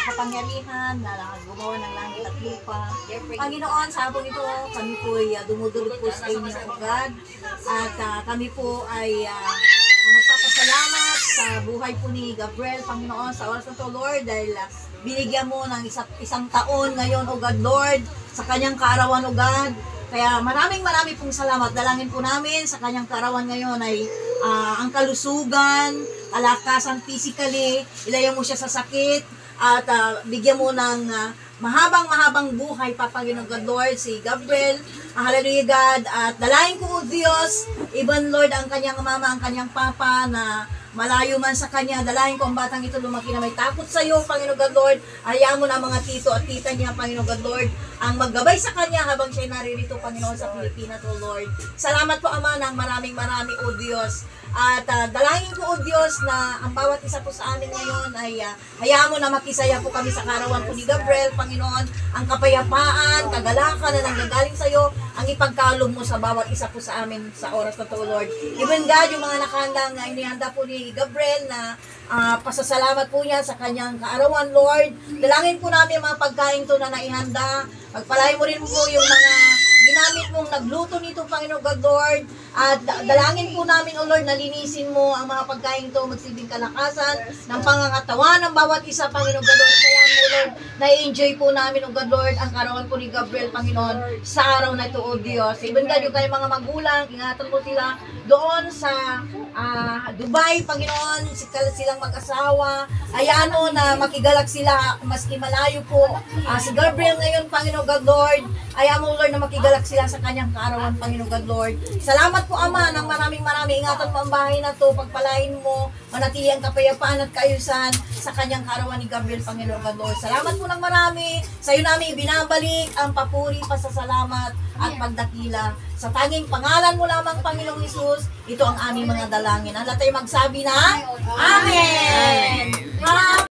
makapangyarihan na gumawa ng langit at lupa. Panginoon, sa hapon ito, kami po ay dumudulog po sa inyo, O God. At kami po ay nagpapasalamat sa buhay po ni Gabriel, Panginoon, sa oras na ito, Lord, dahil binigyan mo ng isang taon ngayon, O God, Lord, sa kanyang kaarawan, O God. Kaya maraming pong salamat. Dalangin po namin sa kanyang kaarawan ngayon ay ang kalusugan, kalakasan physically, ilayo mo siya sa sakit, at bigyan mo ng mahabang buhay, Panginoon God, Lord, si Gabriel. Hallelujah, God. At dalangin ko, O Diyos, even Lord, ang kanyang mama, ang kanyang papa, na malayo man sa kanya, dalangin ko ang batang ito lumaki na may takot sa iyo, Panginoon God, Lord. Hayaan mo na mga tito at tita niya, Panginoon God, Lord, ang maggabay sa kanya habang siya naririto, Panginoon, sa Pilipinas, O Lord. Salamat po, Ama, ng marami, O Diyos. At dalangin ko, O Diyos, na ang bawat isa po sa amin ngayon ay hayaan mo na makisaya po kami sa karawan po ni Gabriel, Panginoon, ang kapayapaan, kagalakan na nanggagaling sa iyo, ang ipagkaloob mo sa bawat isa po sa amin sa oras na ito, Lord. Even God, yung mga nakahandang inihanda po ni Gabriel na pasasalamat po niya sa kanyang kaarawan, Lord. Dalangin po namin yung mga pagkain to na naihanda. Pagpalain mo rin po yung mga ginamit mong nagluto nito, Panginoon God, Lord. At dalangin po namin, O Lord, na linisin mo ang mga pagkain to, magsilbing kalakasan ng pangangatawan ng bawat isa, Panginoon God, Lord. Kaya mo, Lord, na-enjoy po namin, O God, Lord, ang kaarawan po ni Gabriel, Panginoon, sa araw na ito, O Diyos. Even God, yung kayong mga magulang, ingatan mo sila doon sa Dubai, Panginoon, silang mag-asawa. Hayaan mo na makigalak sila maski malayo po. Si Gabriel ngayon, Panginoon God, Lord, hayaan mo, Lord, na makigalak sila sa kanyang kaarawan, Panginoon God, Lord. Salamat po, Ama, ng maraming. Ingatan mo ang bahay na to, pagpalain mo, manatili ang kapayapaan at kaayusan sa kanyang kaarawan ni Gabriel, Panginoon God, Lord. Salamat po ng marami. Sa iyo namin ibinabalik ang papuri, pasasalamat at pagdakila. Sa tanging pangalan mo lamang, Panginoong Hesus, ito ang aming mga dalangin. Ang lahat ay magsabi na, Amen!